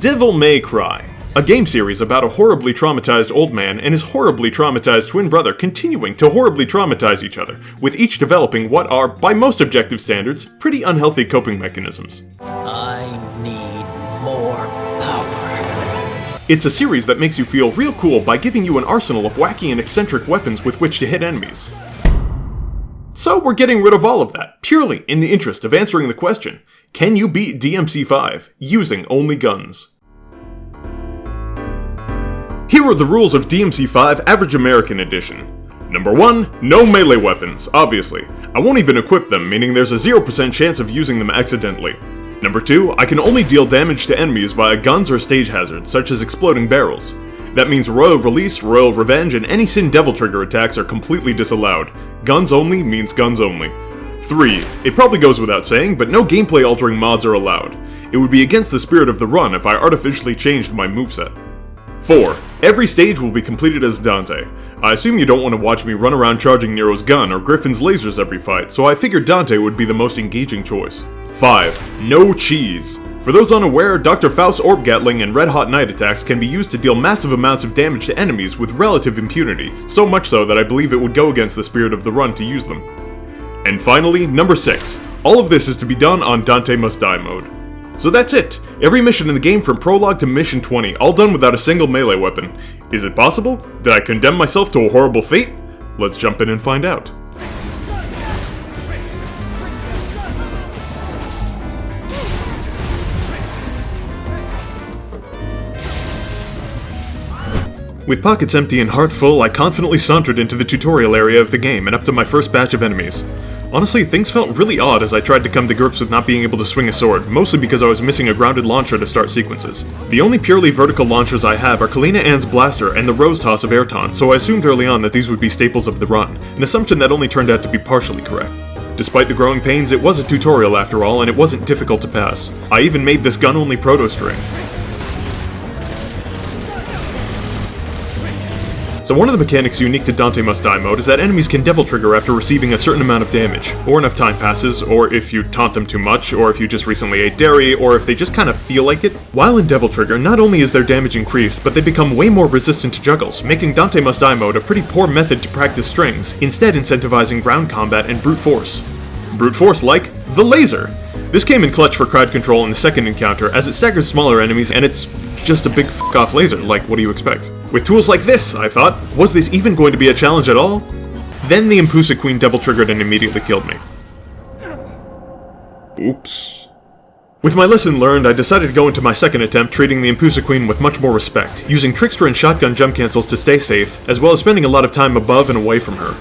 Devil May Cry, a game series about a horribly traumatized old man and his horribly traumatized twin brother continuing to horribly traumatize each other, with each developing what are, by most objective standards, pretty unhealthy coping mechanisms. I need more power. It's a series that makes you feel real cool by giving you an arsenal of wacky and eccentric weapons with which to hit enemies. So we're getting rid of all of that, purely in the interest of answering the question, can you beat DMC5 using only guns? Here are the rules of DMC5 Average American Edition. Number 1, no melee weapons, obviously. I won't even equip them, meaning there's a 0% chance of using them accidentally. Number 2, I can only deal damage to enemies via guns or stage hazards, such as exploding barrels. That means Royal Release, Royal Revenge, and any Sin Devil Trigger attacks are completely disallowed. Guns only means guns only. 3, it probably goes without saying, but no gameplay altering mods are allowed. It would be against the spirit of the run if I artificially changed my moveset. 4. Every stage will be completed as Dante. I assume you don't want to watch me run around charging Nero's gun or Griffin's lasers every fight, so I figured Dante would be the most engaging choice. 5. No cheese. For those unaware, Dr. Faust's Orb Gatling and Red Hot Night attacks can be used to deal massive amounts of damage to enemies with relative impunity, so much so that I believe it would go against the spirit of the run to use them. And finally, number 6. All of this is to be done on Dante Must Die mode. So that's it! Every mission in the game from Prologue to Mission 20, all done without a single melee weapon. Is it possible? Did I condemn myself to a horrible fate? Let's jump in and find out. With pockets empty and heart full, I confidently sauntered into the tutorial area of the game and up to my first batch of enemies. Honestly, things felt really odd as I tried to come to grips with not being able to swing a sword, mostly because I was missing a grounded launcher to start sequences. The only purely vertical launchers I have are Kalina Ann's blaster and the Rose Toss of Airton, so I assumed early on that these would be staples of the run, an assumption that only turned out to be partially correct. Despite the growing pains, it was a tutorial after all, and it wasn't difficult to pass. I even made this gun-only proto-string. So one of the mechanics unique to Dante Must Die mode is that enemies can Devil Trigger after receiving a certain amount of damage, or enough time passes, or if you taunt them too much, or if you just recently ate dairy, or if they just kind of feel like it. While in Devil Trigger, not only is their damage increased, but they become way more resistant to juggles, making Dante Must Die mode a pretty poor method to practice strings, instead incentivizing ground combat and brute force. Brute force like the laser! This came in clutch for crowd control in the second encounter, as it staggers smaller enemies and it's just a big f***off laser, like what do you expect? With tools like this, I thought, was this even going to be a challenge at all? Then the Impusa Queen Devil Triggered and immediately killed me. Oops. With my lesson learned, I decided to go into my second attempt treating the Impusa Queen with much more respect, using Trickster and Shotgun jump cancels to stay safe, as well as spending a lot of time above and away from her.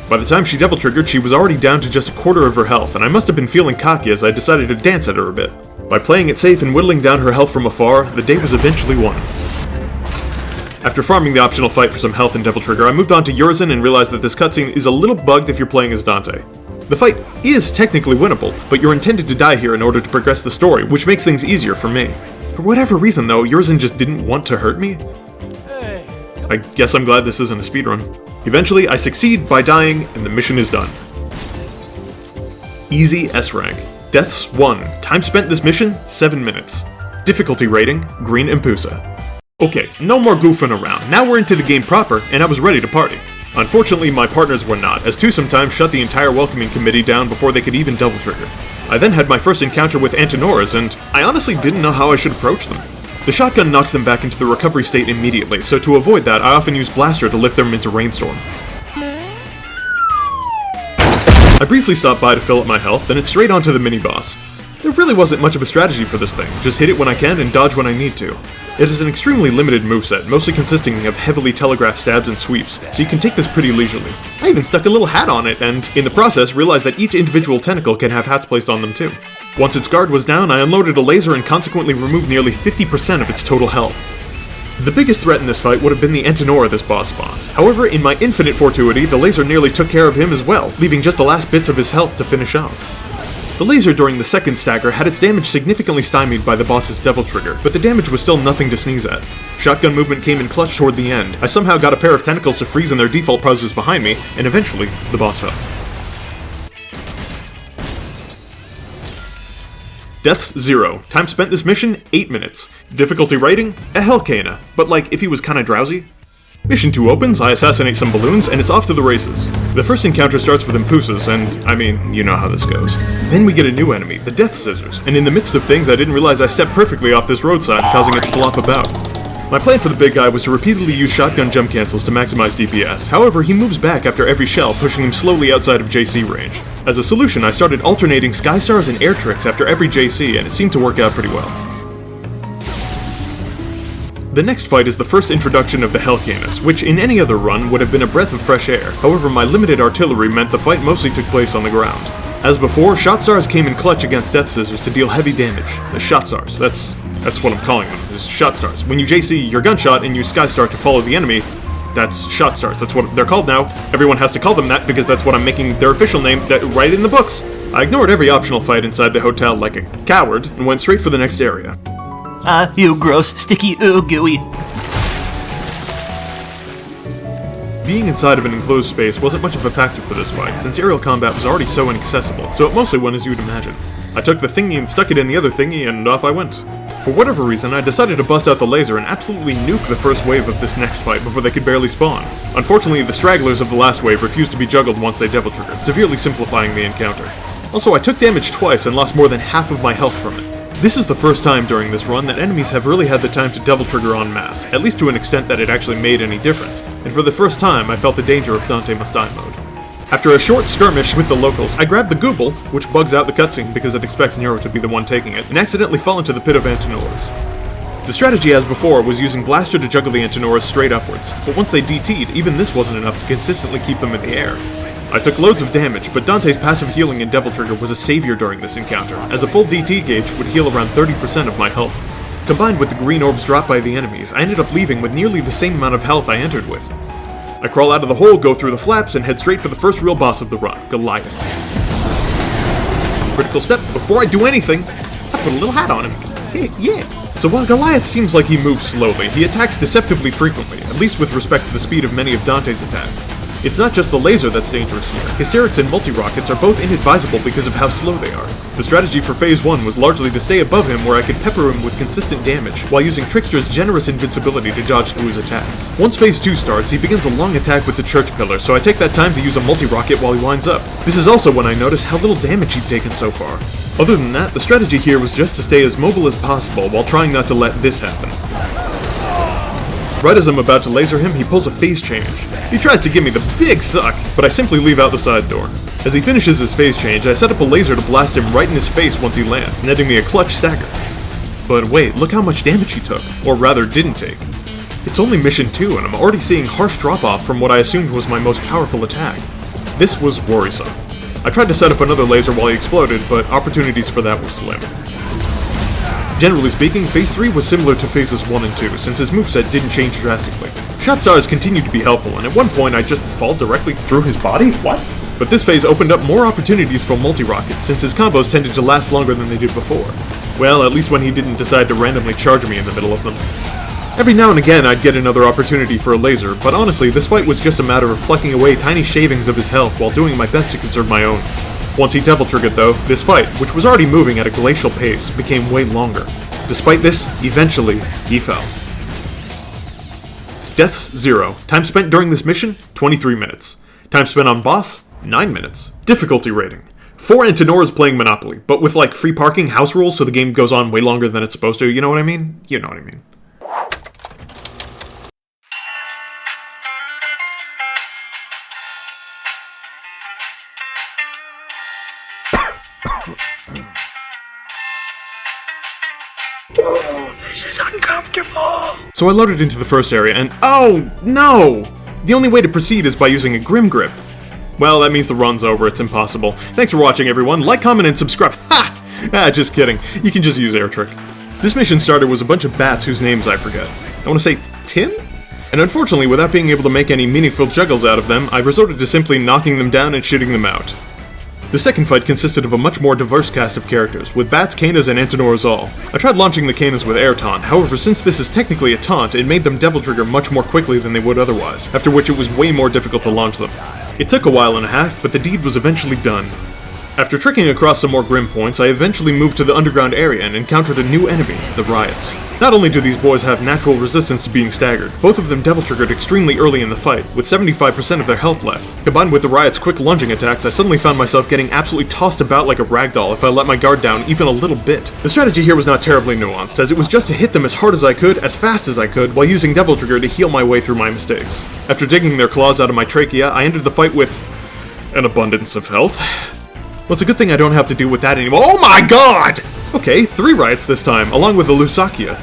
By the time she Devil Triggered, she was already down to just a quarter of her health, and I must have been feeling cocky as I decided to dance at her a bit. By playing it safe and whittling down her health from afar, the day was eventually won. After farming the optional fight for some health in Devil Trigger, I moved on to Urizen and realized that this cutscene is a little bugged if you're playing as Dante. The fight is technically winnable, but you're intended to die here in order to progress the story, which makes things easier for me. For whatever reason though, Urizen just didn't want to hurt me. I guess I'm glad this isn't a speedrun. Eventually, I succeed by dying, and the mission is done. Easy S rank. Deaths 1. Time spent this mission, 7 minutes. Difficulty rating, Green Impusa. Okay, no more goofing around. Now we're into the game proper, and I was ready to party. Unfortunately, my partners were not, as two sometimes shut the entire welcoming committee down before they could even Devil Trigger. I then had my first encounter with Antinoras, and I honestly didn't know how I should approach them. The shotgun knocks them back into the recovery state immediately, so to avoid that, I often use Blaster to lift them into Rainstorm. I briefly stopped by to fill up my health, then it's straight on to the mini-boss. There really wasn't much of a strategy for this thing, just hit it when I can and dodge when I need to. It is an extremely limited moveset, mostly consisting of heavily telegraphed stabs and sweeps, so you can take this pretty leisurely. I even stuck a little hat on it, and in the process realized that each individual tentacle can have hats placed on them too. Once its guard was down, I unloaded a laser and consequently removed nearly 50% of its total health. The biggest threat in this fight would have been the Antinora this boss spawns. However, in my infinite fortuity, the laser nearly took care of him as well, leaving just the last bits of his health to finish off. The laser during the second stagger had its damage significantly stymied by the boss's Devil Trigger, but the damage was still nothing to sneeze at. Shotgun movement came in clutch toward the end. I somehow got a pair of tentacles to freeze in their default poses behind me, and eventually, the boss fell. Deaths 0. Time spent this mission, 8 minutes. Difficulty rating? A Hellcana, but like if he was kinda drowsy. Mission 2 opens, I assassinate some balloons, and it's off to the races. The first encounter starts with Impusas, and, I mean, you know how this goes. Then we get a new enemy, the Death Scissors, and in the midst of things I didn't realize I stepped perfectly off this road sign, causing it to flop about. My plan for the big guy was to repeatedly use shotgun jump cancels to maximize DPS, however he moves back after every shell, pushing him slowly outside of JC range. As a solution, I started alternating Skystars and air tricks after every JC, and it seemed to work out pretty well. The next fight is the first introduction of the Hellcanas, which in any other run would have been a breath of fresh air. However, my limited artillery meant the fight mostly took place on the ground. As before, Shot Stars came in clutch against Death Scissors to deal heavy damage. The Shot Stars, that's what I'm calling them, is Shot Stars. When you JC your gunshot and use Skystar to follow the enemy, that's Shot Stars. That's what they're called now. Everyone has to call them that because that's what I'm making their official name right in the books. I ignored every optional fight inside the hotel like a coward and went straight for the next area. Ew, gross, sticky, gooey. Being inside of an enclosed space wasn't much of a factor for this fight, since aerial combat was already so inaccessible, so it mostly went as you would imagine. I took the thingy and stuck it in the other thingy, and off I went. For whatever reason, I decided to bust out the laser and absolutely nuke the first wave of this next fight before they could barely spawn. Unfortunately, the stragglers of the last wave refused to be juggled once they devil triggered, severely simplifying the encounter. Also, I took damage twice and lost more than half of my health from it. This is the first time during this run that enemies have really had the time to devil trigger en masse, at least to an extent that it actually made any difference, and for the first time I felt the danger of Dante Must Die mode. After a short skirmish with the locals, I grabbed the Gooble, which bugs out the cutscene because it expects Nero to be the one taking it, and accidentally fall into the pit of Antinors. The strategy as before was using Blaster to juggle the Antinors straight upwards, but once they DT'd, even this wasn't enough to consistently keep them in the air. I took loads of damage, but Dante's passive healing and Devil Trigger was a savior during this encounter, as a full DT gauge would heal around 30% of my health. Combined with the green orbs dropped by the enemies, I ended up leaving with nearly the same amount of health I entered with. I crawl out of the hole, go through the flaps, and head straight for the first real boss of the run, Goliath. Critical step, before I do anything, I put a little hat on him. Yeah. So while Goliath seems like he moves slowly, he attacks deceptively frequently, at least with respect to the speed of many of Dante's attacks. It's not just the laser that's dangerous here. Hysterics and multi-rockets are both inadvisable because of how slow they are. The strategy for Phase 1 was largely to stay above him where I could pepper him with consistent damage, while using Trickster's generous invincibility to dodge through his attacks. Once Phase 2 starts, he begins a long attack with the Church Pillar, so I take that time to use a multi-rocket while he winds up. This is also when I notice how little damage he'd taken so far. Other than that, the strategy here was just to stay as mobile as possible while trying not to let this happen. Right as I'm about to laser him, he pulls a phase change. He tries to give me the big suck, but I simply leave out the side door. As he finishes his phase change, I set up a laser to blast him right in his face once he lands, netting me a clutch stagger. But wait, look how much damage he took, or rather didn't take. It's only mission 2 and I'm already seeing harsh drop-off from what I assumed was my most powerful attack. This was worrisome. I tried to set up another laser while he exploded, but opportunities for that were slim. Generally speaking, Phase 3 was similar to Phases 1 and 2, since his moveset didn't change drastically. Shot Stars continued to be helpful, and at one point I just fall directly through his body? What? But this phase opened up more opportunities for multi-rockets, since his combos tended to last longer than they did before. Well, at least when he didn't decide to randomly charge me in the middle of them. Every now and again I'd get another opportunity for a laser, but honestly this fight was just a matter of plucking away tiny shavings of his health while doing my best to conserve my own. Once he devil triggered though, this fight, which was already moving at a glacial pace, became way longer. Despite this, eventually, he fell. Deaths 0. Time spent during this mission, 23 minutes. Time spent on boss, 9 minutes. Difficulty rating. 4 Antinors playing Monopoly, but with like free parking, house rules, so the game goes on way longer than it's supposed to, you know what I mean? You know what I mean. Oh, this is uncomfortable. So I loaded into the first area and oh no! The only way to proceed is by using a Grim Grip. Well, that means the run's over, it's impossible. Thanks for watching everyone, like, comment, and subscribe. Ha! Just kidding, you can just use Air Trick. This mission starter was a bunch of bats whose names I forget. I want to say Tim? And unfortunately, without being able to make any meaningful juggles out of them, I resorted to simply knocking them down and shooting them out. The second fight consisted of a much more diverse cast of characters, with bats, Canas, and Antinors all. I tried launching the Canas with air taunt, however since this is technically a taunt, it made them devil trigger much more quickly than they would otherwise, after which it was way more difficult to launch them. It took a while and a half, but the deed was eventually done. After trekking across some more grim points, I eventually moved to the underground area and encountered a new enemy, the Riots. Not only do these boys have natural resistance to being staggered, both of them devil-triggered extremely early in the fight, with 75% of their health left. Combined with the Riot's quick lunging attacks, I suddenly found myself getting absolutely tossed about like a ragdoll if I let my guard down even a little bit. The strategy here was not terribly nuanced, as it was just to hit them as hard as I could, as fast as I could, while using Devil Trigger to heal my way through my mistakes. After digging their claws out of my trachea, I ended the fight with an abundance of health. Well, it's a good thing I don't have to deal with that anymore. Oh my god! Okay, 3 Riots this time, along with the Lusakia.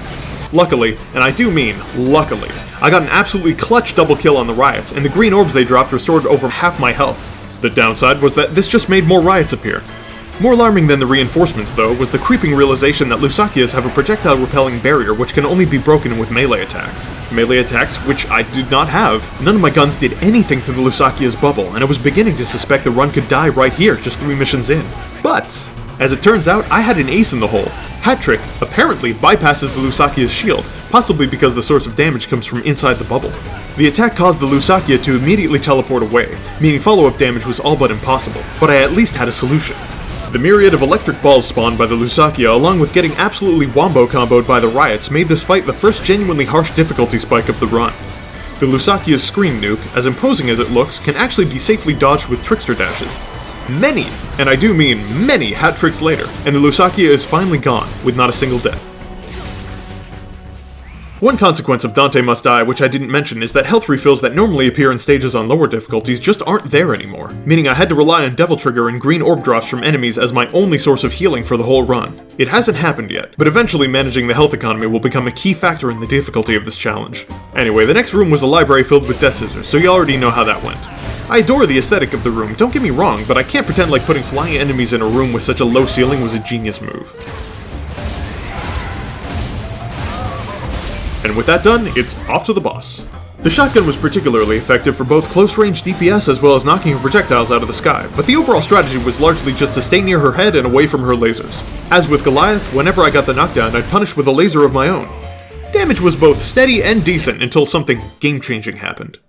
Luckily, and I do mean luckily, I got an absolutely clutch double kill on the Riots, and the green orbs they dropped restored over half my health. The downside was that this just made more Riots appear. More alarming than the reinforcements, though, was the creeping realization that Lusakias have a projectile-repelling barrier which can only be broken with melee attacks. Melee attacks, which I did not have. None of my guns did anything to the Lusakia's bubble, and I was beginning to suspect the run could die right here, just 3 missions in. But, as it turns out, I had an ace in the hole. Hat Trick apparently bypasses the Lusakia's shield, possibly because the source of damage comes from inside the bubble. The attack caused the Lusakia to immediately teleport away, meaning follow-up damage was all but impossible, but I at least had a solution. The myriad of electric balls spawned by the Lusakia, along with getting absolutely wombo comboed by the Riots, made this fight the first genuinely harsh difficulty spike of the run. The Lusakia's screen nuke, as imposing as it looks, can actually be safely dodged with trickster dashes. Many, and I do mean many, hat tricks later, and the Lusakia is finally gone, with not a single death. One consequence of Dante Must Die, which I didn't mention, is that health refills that normally appear in stages on lower difficulties just aren't there anymore, meaning I had to rely on Devil Trigger and green orb drops from enemies as my only source of healing for the whole run. It hasn't happened yet, but eventually managing the health economy will become a key factor in the difficulty of this challenge. Anyway, the next room was a library filled with death scissors, so you already know how that went. I adore the aesthetic of the room, don't get me wrong, but I can't pretend like putting flying enemies in a room with such a low ceiling was a genius move. And with that done, it's off to the boss. The shotgun was particularly effective for both close-range DPS as well as knocking her projectiles out of the sky, but the overall strategy was largely just to stay near her head and away from her lasers. As with Goliath, whenever I got the knockdown, I'd punish with a laser of my own. Damage was both steady and decent until something game-changing happened.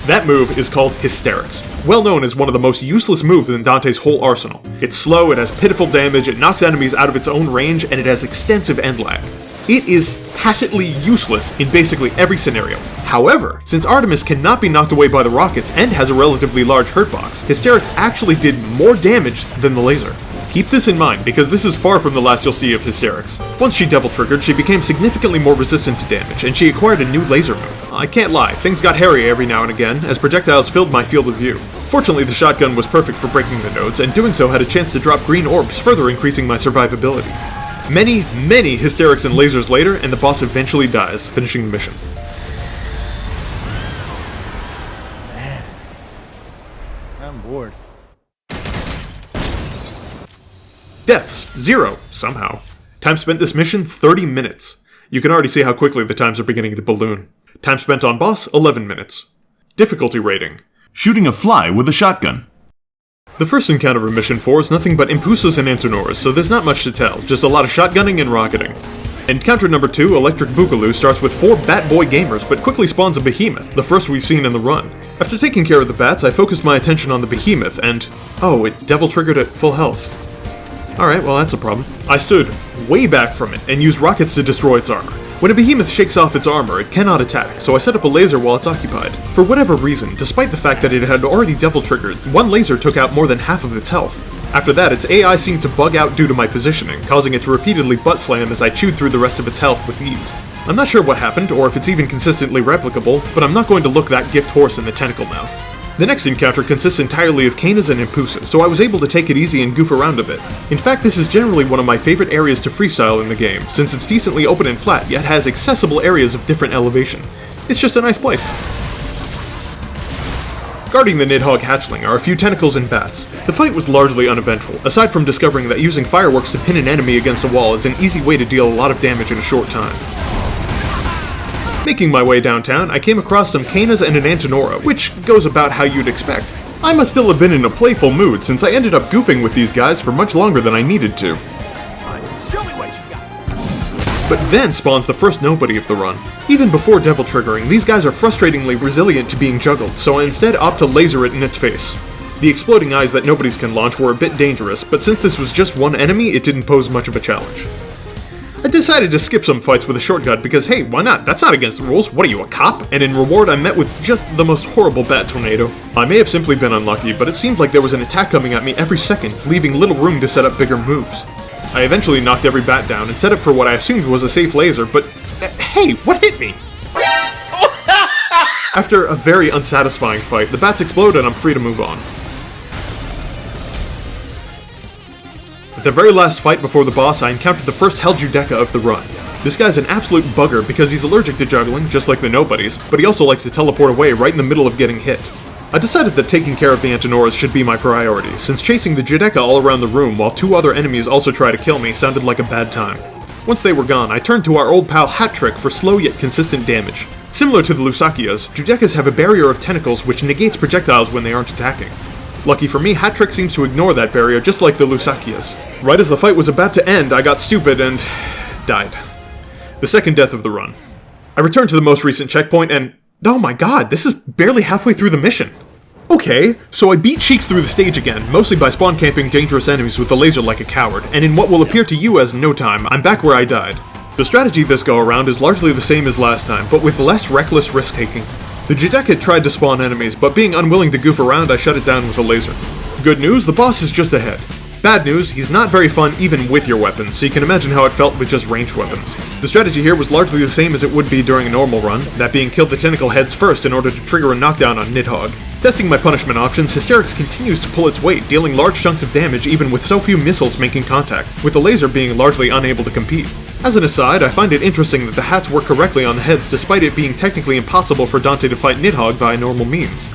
That move is called Hysterics, well known as one of the most useless moves in Dante's whole arsenal. It's slow, it has pitiful damage, it knocks enemies out of its own range, and it has extensive end lag. It is tacitly useless in basically every scenario. However, since Artemis cannot be knocked away by the rockets and has a relatively large hurt box, Hysterics actually did more damage than the laser. Keep this in mind, because this is far from the last you'll see of Hysterics. Once she Devil Triggered, she became significantly more resistant to damage, and she acquired a new laser move. I can't lie, things got hairy every now and again, as projectiles filled my field of view. Fortunately, the shotgun was perfect for breaking the nodes, and doing so had a chance to drop green orbs, further increasing my survivability. Many Hysterics and lasers later, and the boss eventually dies, finishing the mission. Man, I'm bored. Deaths, 0, somehow. Time spent this mission, 30 minutes. You can already see how quickly the times are beginning to balloon. Time spent on boss, 11 minutes. Difficulty rating: shooting a fly with a shotgun. The first encounter of Mission 4 is nothing but Impusas and Antonoras, so there's not much to tell, just a lot of shotgunning and rocketing. Encounter number 2, Electric Boogaloo, starts with 4 Bat Boy gamers, but quickly spawns a Behemoth, the first we've seen in the run. After taking care of the bats, I focused my attention on the Behemoth, and oh, it Devil Triggered at full health. Alright, well that's a problem. I stood way back from it and used rockets to destroy its armor. When a behemoth shakes off its armor, it cannot attack, so I set up a laser while it's occupied. For whatever reason, despite the fact that it had already Devil Triggered, one laser took out more than half of its health. After that, its AI seemed to bug out due to my positioning, causing it to repeatedly butt slam as I chewed through the rest of its health with ease. I'm not sure what happened, or if it's even consistently replicable, but I'm not going to look that gift horse in the tentacle mouth. The next encounter consists entirely of Canas and Impusas, so I was able to take it easy and goof around a bit. In fact, this is generally one of my favorite areas to freestyle in the game, since it's decently open and flat, yet has accessible areas of different elevation. It's just a nice place. Guarding the Nidhogg hatchling are a few tentacles and bats. The fight was largely uneventful, aside from discovering that using fireworks to pin an enemy against a wall is an easy way to deal a lot of damage in a short time. Making my way downtown, I came across some Canas and an Antonora, which goes about how you'd expect. I must still have been in a playful mood, since I ended up goofing with these guys for much longer than I needed to. Show me what you got. But then spawns the first nobody of the run. Even before devil triggering, these guys are frustratingly resilient to being juggled, so I instead opt to laser it in its face. The exploding eyes that nobodies can launch were a bit dangerous, but since this was just one enemy, it didn't pose much of a challenge. I decided to skip some fights with a shortcut because hey, why not? That's not against the rules. What are you, a cop? And in reward, I met with just the most horrible bat tornado. I may have simply been unlucky, but it seemed like there was an attack coming at me every second, leaving little room to set up bigger moves. I eventually knocked every bat down and set up for what I assumed was a safe laser, but hey, what hit me? After a very unsatisfying fight, the bats explode and I'm free to move on. At the very last fight before the boss, I encountered the first Hell Judecca of the run. This guy's an absolute bugger because he's allergic to juggling, just like the nobodies, but he also likes to teleport away right in the middle of getting hit. I decided that taking care of the Antinoras should be my priority, since chasing the Judecca all around the room while two other enemies also try to kill me sounded like a bad time. Once they were gone, I turned to our old pal Hat Trick for slow yet consistent damage. Similar to the Lusakias, Judecas have a barrier of tentacles which negates projectiles when they aren't attacking. Lucky for me, Hat Trick seems to ignore that barrier just like the Lusakias. Right as the fight was about to end, I got stupid and died. The second death of the run. I returned to the most recent checkpoint and oh my god, this is barely halfway through the mission. Okay, so I beat Cheeks through the stage again, mostly by spawn camping dangerous enemies with the laser like a coward, and in what will appear to you as no time, I'm back where I died. The strategy this go around is largely the same as last time, but with less reckless risk-taking. The Judecca tried to spawn enemies, but being unwilling to goof around, I shut it down with a laser. Good news, the boss is just ahead. Bad news, he's not very fun even with your weapons, so you can imagine how it felt with just ranged weapons. The strategy here was largely the same as it would be during a normal run, that being kill the tentacle heads first in order to trigger a knockdown on Nidhogg. Testing my punishment options, Hysterix continues to pull its weight, dealing large chunks of damage even with so few missiles making contact, with the laser being largely unable to compete. As an aside, I find it interesting that the hats work correctly on the heads despite it being technically impossible for Dante to fight Nidhogg via normal means.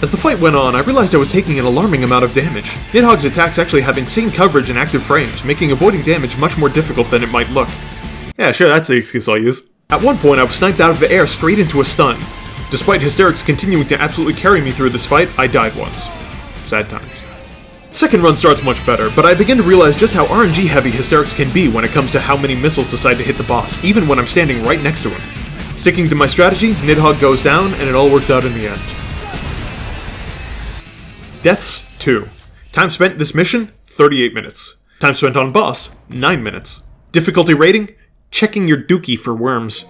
As the fight went on, I realized I was taking an alarming amount of damage. Nidhogg's attacks actually have insane coverage and active frames, making avoiding damage much more difficult than it might look. Yeah, sure, that's the excuse I'll use. At one point, I was sniped out of the air straight into a stun. Despite Hysterix continuing to absolutely carry me through this fight, I died once. Sad times. Second run starts much better, but I begin to realize just how RNG heavy Hysterix can be when it comes to how many missiles decide to hit the boss, even when I'm standing right next to him. Sticking to my strategy, Nidhogg goes down, and it all works out in the end. Deaths, 2. Time spent this mission, 38 minutes. Time spent on boss, 9 minutes. Difficulty rating, checking your dookie for worms.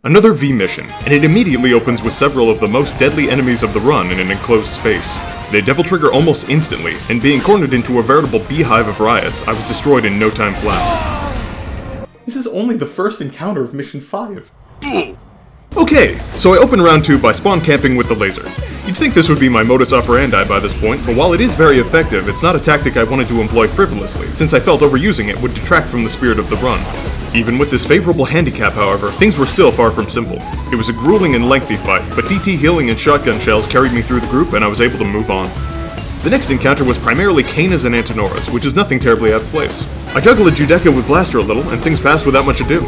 Another V mission, and it immediately opens with several of the most deadly enemies of the run in an enclosed space. They devil trigger almost instantly, and being cornered into a veritable beehive of riots, I was destroyed in no time flat. This is only the first encounter of Mission 5. Okay, so I open round 2 by spawn camping with the laser. You'd think this would be my modus operandi by this point, but while it is very effective, it's not a tactic I wanted to employ frivolously, since I felt overusing it would detract from the spirit of the run. Even with this favorable handicap, however, things were still far from simple. It was a grueling and lengthy fight, but DT healing and shotgun shells carried me through the group and I was able to move on. The next encounter was primarily Kanas and Antinoras, which is nothing terribly out of place. I juggled a Judecca with Blaster a little, and things passed without much ado.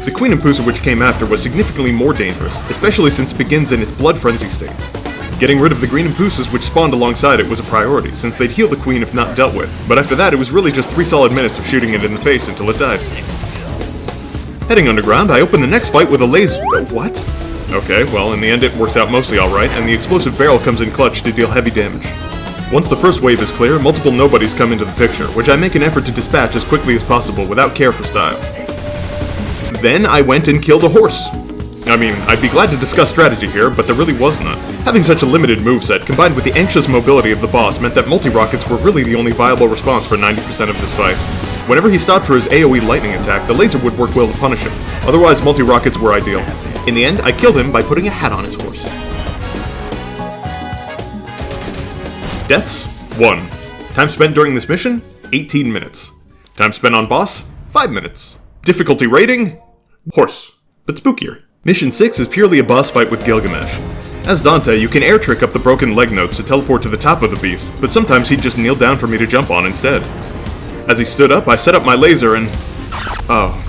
The Queen Impusa which came after was significantly more dangerous, especially since it begins in its blood frenzy state. Getting rid of the green Impusas which spawned alongside it was a priority, since they'd heal the queen if not dealt with, but after that it was really just 3 solid minutes of shooting it in the face until it died. Heading underground, I open the next fight with a laser— what? Okay, well in the end it works out mostly alright, and the explosive barrel comes in clutch to deal heavy damage. Once the first wave is clear, multiple nobodies come into the picture, which I make an effort to dispatch as quickly as possible without care for style. Then I went and killed a horse. I mean, I'd be glad to discuss strategy here, but there really was none. Having such a limited moveset, combined with the anxious mobility of the boss, meant that multi-rockets were really the only viable response for 90% of this fight. Whenever he stopped for his AoE lightning attack, the laser would work well to punish him. Otherwise, multi-rockets were ideal. In the end, I killed him by putting a hat on his horse. Deaths, 1. Time spent during this mission, 18 minutes. Time spent on boss, 5 minutes. Difficulty rating, horse, but spookier. Mission 6 is purely a boss fight with Gilgamesh. As Dante, you can air trick up the broken leg notes to teleport to the top of the beast, but sometimes he'd just kneel down for me to jump on instead. As he stood up, I set up my laser and— oh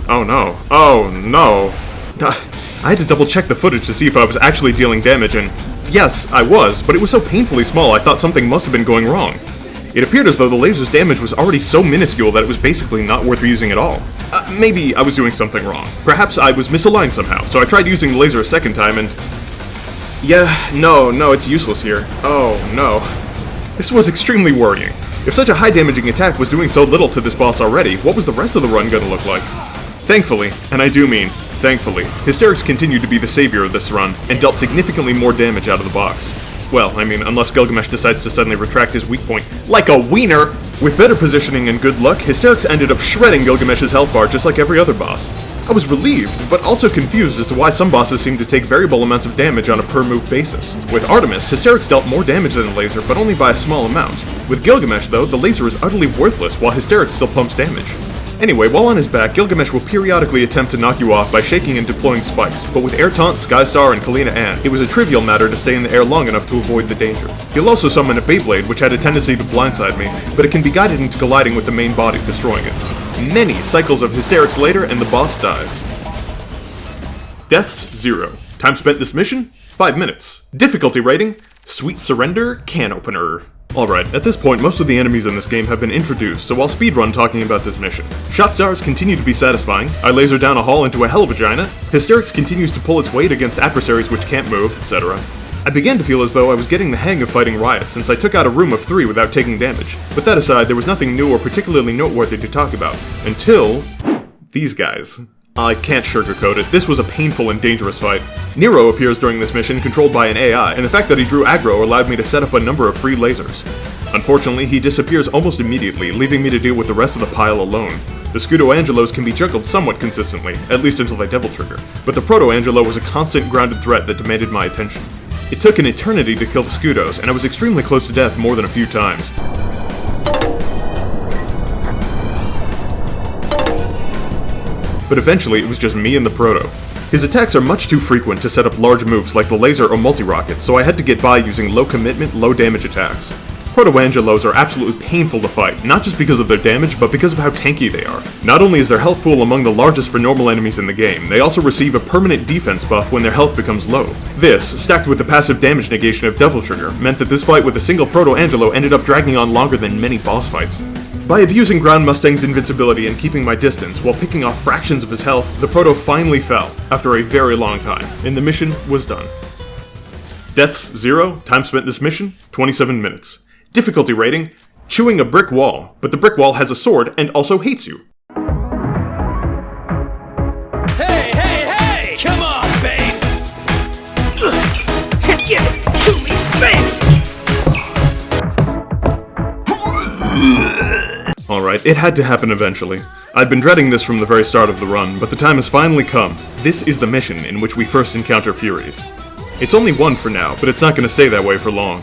no. I had to double check the footage to see if I was actually dealing damage, and yes, I was, but it was so painfully small I thought something must have been going wrong. It appeared as though the laser's damage was already so minuscule that it was basically not worth using at all. Maybe I was doing something wrong. Perhaps I was misaligned somehow, so I tried using the laser a second time and... Yeah, no, it's useless here. Oh, no. This was extremely worrying. If such a high-damaging attack was doing so little to this boss already, what was the rest of the run gonna look like? Thankfully, and I do mean thankfully, Hysterics continued to be the savior of this run, and dealt significantly more damage out of the box. Well, I mean, unless Gilgamesh decides to suddenly retract his weak point, like a wiener! With better positioning and good luck, Hysterics ended up shredding Gilgamesh's health bar just like every other boss. I was relieved, but also confused as to why some bosses seemed to take variable amounts of damage on a per-move basis. With Artemis, Hysterics dealt more damage than the laser, but only by a small amount. With Gilgamesh, though, the laser is utterly worthless, while Hysterics still pumps damage. Anyway, while on his back, Gilgamesh will periodically attempt to knock you off by shaking and deploying spikes, but with Air Taunt, Skystar, and Kalina Ann, it was a trivial matter to stay in the air long enough to avoid the danger. He'll also summon a Beyblade, which had a tendency to blindside me, but it can be guided into colliding with the main body, destroying it. Many cycles of Hysterics later, and the boss dies. Deaths 0. Time spent this mission? 5 minutes. Difficulty rating? Sweet Surrender Can Opener. Alright, at this point most of the enemies in this game have been introduced, so I'll speedrun talking about this mission. Shot stars continue to be satisfying, I laser down a hall into a hell of a vagina, Hysterics continues to pull its weight against adversaries which can't move, etc. I began to feel as though I was getting the hang of fighting Riot since I took out a room of 3 without taking damage, but that aside there was nothing new or particularly noteworthy to talk about, until... these guys. I can't sugarcoat it, this was a painful and dangerous fight. Nero appears during this mission controlled by an AI, and the fact that he drew aggro allowed me to set up a number of free lasers. Unfortunately, he disappears almost immediately, leaving me to deal with the rest of the pile alone. The Scudo-Angelos can be juggled somewhat consistently, at least until they Devil Trigger, but the Proto-Angelo was a constant grounded threat that demanded my attention. It took an eternity to kill the Scudos, and I was extremely close to death more than a few times. But eventually it was just me and the Proto. His attacks are much too frequent to set up large moves like the laser or multi-rocket, so I had to get by using low commitment, low damage attacks. Proto-Angelos are absolutely painful to fight, not just because of their damage, but because of how tanky they are. Not only is their health pool among the largest for normal enemies in the game, they also receive a permanent defense buff when their health becomes low. This, stacked with the passive damage negation of Devil Trigger, meant that this fight with a single Proto-Angelo ended up dragging on longer than many boss fights. By abusing Ground Mustang's invincibility and keeping my distance while picking off fractions of his health, the Proto finally fell, after a very long time, and the mission was done. Deaths 0, time spent this mission, 27 minutes. Difficulty rating, chewing a brick wall, but the brick wall has a sword and also hates you. Hey! Come on, babe! Give it to me, babe! Alright, it had to happen eventually. I'd been dreading this from the very start of the run, but the time has finally come. This is the mission in which we first encounter Furies. It's only one for now, but it's not going to stay that way for long.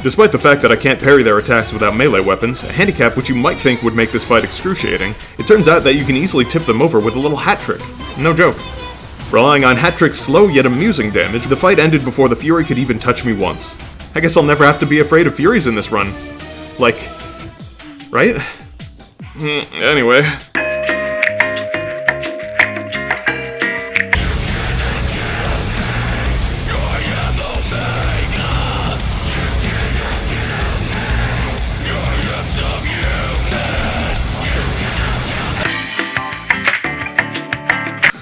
Despite the fact that I can't parry their attacks without melee weapons, a handicap which you might think would make this fight excruciating, it turns out that you can easily tip them over with a little hat trick. No joke. Relying on hat trick's slow yet amusing damage, the fight ended before the Fury could even touch me once. I guess I'll never have to be afraid of Furies in this run. Like... right? Anyway.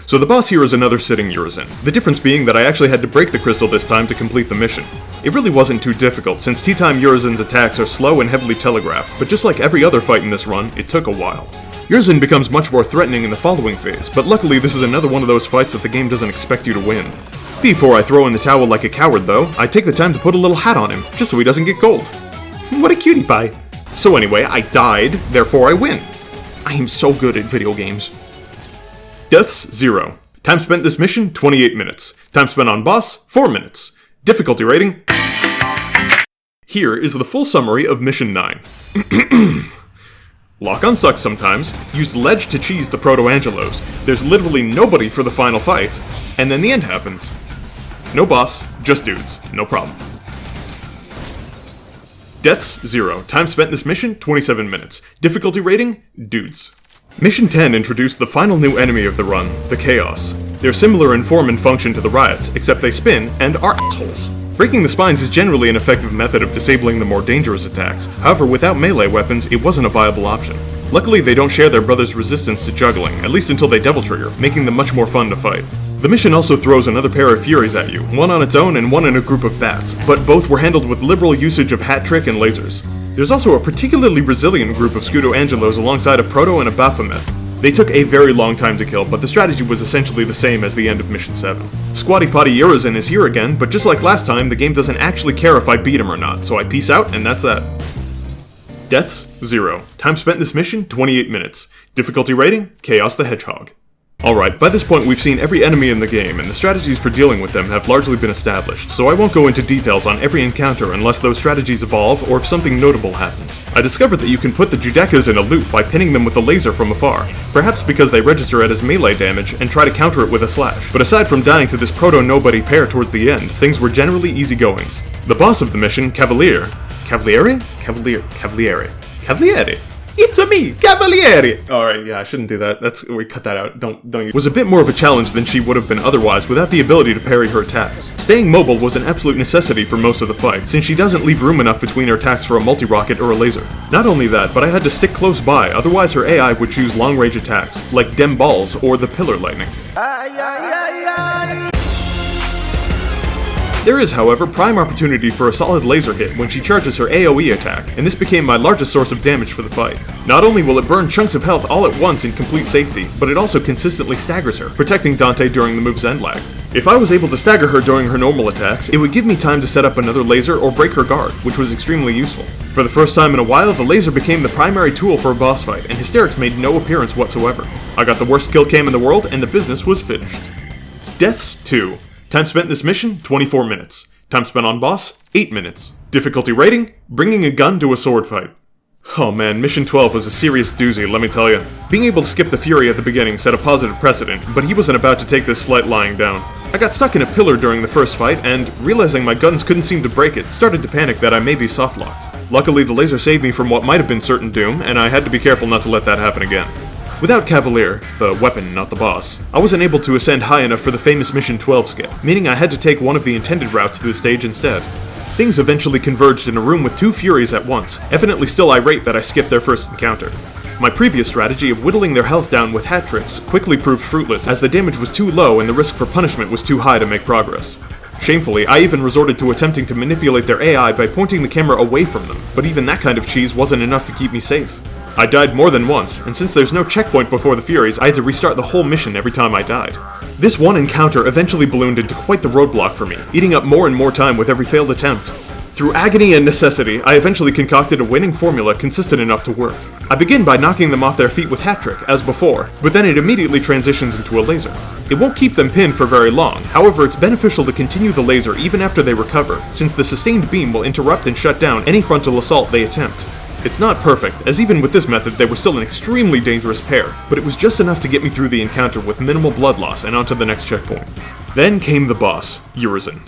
So the boss here is another sitting Urizen, the difference being that I actually had to break the crystal this time to complete the mission. It really wasn't too difficult, since Tea-Time Urizen's attacks are slow and heavily telegraphed, but just like every other fight in this run, it took a while. Urizen becomes much more threatening in the following phase, but luckily this is another one of those fights that the game doesn't expect you to win. Before I throw in the towel like a coward though, I take the time to put a little hat on him, just so he doesn't get gold. What a cutie pie. So anyway, I died, therefore I win. I am so good at video games. Deaths 0. Time spent this mission, 28 minutes. Time spent on boss, 4 minutes. Difficulty rating... Here is the full summary of Mission 9. Lock-on sucks sometimes, used ledge to cheese the Proto-Angelos, there's literally nobody for the final fight, and then the end happens. No boss, just dudes, no problem. Deaths 0. Time spent this mission, 27 minutes. Difficulty rating, dudes. Mission 10 introduced the final new enemy of the run, the Chaos. They're similar in form and function to the Riots, except they spin and are assholes. Breaking the spines is generally an effective method of disabling the more dangerous attacks. However, without melee weapons, it wasn't a viable option. Luckily, they don't share their brother's resistance to juggling, at least until they Devil Trigger, making them much more fun to fight. The mission also throws another pair of Furies at you, one on its own and one in a group of bats, but both were handled with liberal usage of hat trick and lasers. There's also a particularly resilient group of Scudo-Angelos alongside a Proto and a Baphomet. They took a very long time to kill, but the strategy was essentially the same as the end of Mission 7. Squatty Potty Urizen is here again, but just like last time, the game doesn't actually care if I beat him or not, so I peace out and that's that. Deaths, 0. Time spent in this mission, 28 minutes. Difficulty rating, Chaos the Hedgehog. Alright, by this point we've seen every enemy in the game, and the strategies for dealing with them have largely been established, so I won't go into details on every encounter unless those strategies evolve or if something notable happens. I discovered that you can put the Judekas in a loop by pinning them with a laser from afar, perhaps because they register it as melee damage and try to counter it with a slash. But aside from dying to this proto-nobody pair towards the end, things were generally easygoings. The boss of the mission, Cavaliere? It's a me, Cavaliere! Alright, yeah, I shouldn't do that. We cut that out. Don't use. Was a bit more of a challenge than she would have been otherwise without the ability to parry her attacks. Staying mobile was an absolute necessity for most of the fight, since she doesn't leave room enough between her attacks for a multi-rocket or a laser. Not only that, but I had to stick close by, otherwise her AI would choose long-range attacks, like Dem Balls or the Pillar Lightning. There is, however, prime opportunity for a solid laser hit when she charges her AoE attack, and this became my largest source of damage for the fight. Not only will it burn chunks of health all at once in complete safety, but it also consistently staggers her, protecting Dante during the move's end lag. If I was able to stagger her during her normal attacks, it would give me time to set up another laser or break her guard, which was extremely useful. For the first time in a while, the laser became the primary tool for a boss fight, and Hysterics made no appearance whatsoever. I got the worst kill cam in the world, and the business was finished. Deaths, 2. Time spent in this mission, 24 minutes. Time spent on boss, 8 minutes. Difficulty rating, bringing a gun to a sword fight. Oh man, Mission 12 was a serious doozy, let me tell you. Being able to skip the Fury at the beginning set a positive precedent, but he wasn't about to take this slight lying down. I got stuck in a pillar during the first fight, and, realizing my guns couldn't seem to break it, started to panic that I may be soft-locked. Luckily, the laser saved me from what might have been certain doom, and I had to be careful not to let that happen again. Without Cavalier, the weapon, not the boss, I wasn't able to ascend high enough for the famous Mission 12 skip, meaning I had to take one of the intended routes to the stage instead. Things eventually converged in a room with 2 Furies at once, evidently still irate that I skipped their first encounter. My previous strategy of whittling their health down with hat tricks quickly proved fruitless as the damage was too low and the risk for punishment was too high to make progress. Shamefully, I even resorted to attempting to manipulate their AI by pointing the camera away from them, but even that kind of cheese wasn't enough to keep me safe. I died more than once, and since there's no checkpoint before the Furies, I had to restart the whole mission every time I died. This one encounter eventually ballooned into quite the roadblock for me, eating up more and more time with every failed attempt. Through agony and necessity, I eventually concocted a winning formula consistent enough to work. I begin by knocking them off their feet with Hat Trick, as before, but then it immediately transitions into a laser. It won't keep them pinned for very long, however it's beneficial to continue the laser even after they recover, since the sustained beam will interrupt and shut down any frontal assault they attempt. It's not perfect, as even with this method they were still an extremely dangerous pair, but it was just enough to get me through the encounter with minimal blood loss and onto the next checkpoint. Then came the boss, Urizen.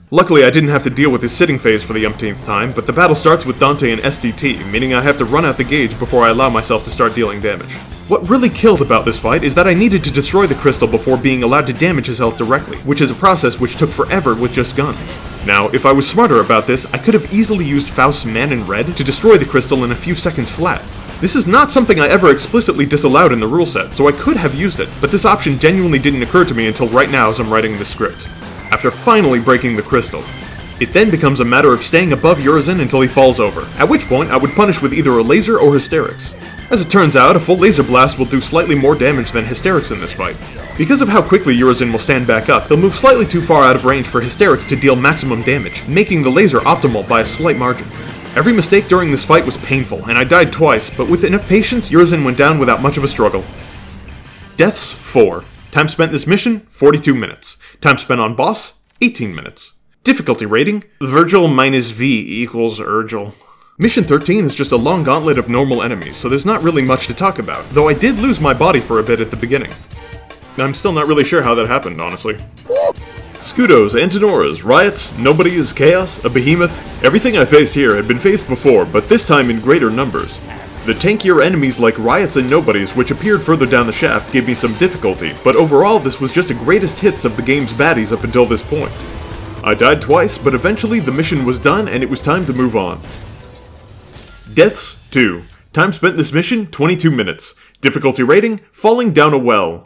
Luckily I didn't have to deal with his sitting phase for the umpteenth time, but the battle starts with Dante and SDT, meaning I have to run out the gauge before I allow myself to start dealing damage. What really killed about this fight is that I needed to destroy the crystal before being allowed to damage his health directly, which is a process which took forever with just guns. Now, if I was smarter about this, I could have easily used Faust's Man in Red to destroy the crystal in a few seconds flat. This is not something I ever explicitly disallowed in the rule set, so I could have used it, but this option genuinely didn't occur to me until right now as I'm writing the script. After finally breaking the crystal. It then becomes a matter of staying above Urizen until he falls over, at which point I would punish with either a laser or Hysterics. As it turns out, a full laser blast will do slightly more damage than Hysterics in this fight. Because of how quickly Urizen will stand back up, he'll move slightly too far out of range for Hysterics to deal maximum damage, making the laser optimal by a slight margin. Every mistake during this fight was painful, and I died twice, but with enough patience, Urizen went down without much of a struggle. Deaths, 4. Time spent this mission, 42 minutes. Time spent on boss, 18 minutes. Difficulty rating, Virgil minus V equals Urgil. Mission 13 is just a long gauntlet of normal enemies, so there's not really much to talk about, though I did lose my body for a bit at the beginning. I'm still not really sure how that happened, honestly. Scudos, Antinoras, Riots, Nobodies, Chaos, a Behemoth. Everything I faced here had been faced before, but this time in greater numbers. The tankier enemies like Riots and Nobodies, which appeared further down the shaft, gave me some difficulty, but overall this was just a greatest hits of the game's baddies up until this point. I died twice, but eventually the mission was done and it was time to move on. Deaths 2. Time spent in this mission, 22 minutes. Difficulty rating, falling down a well.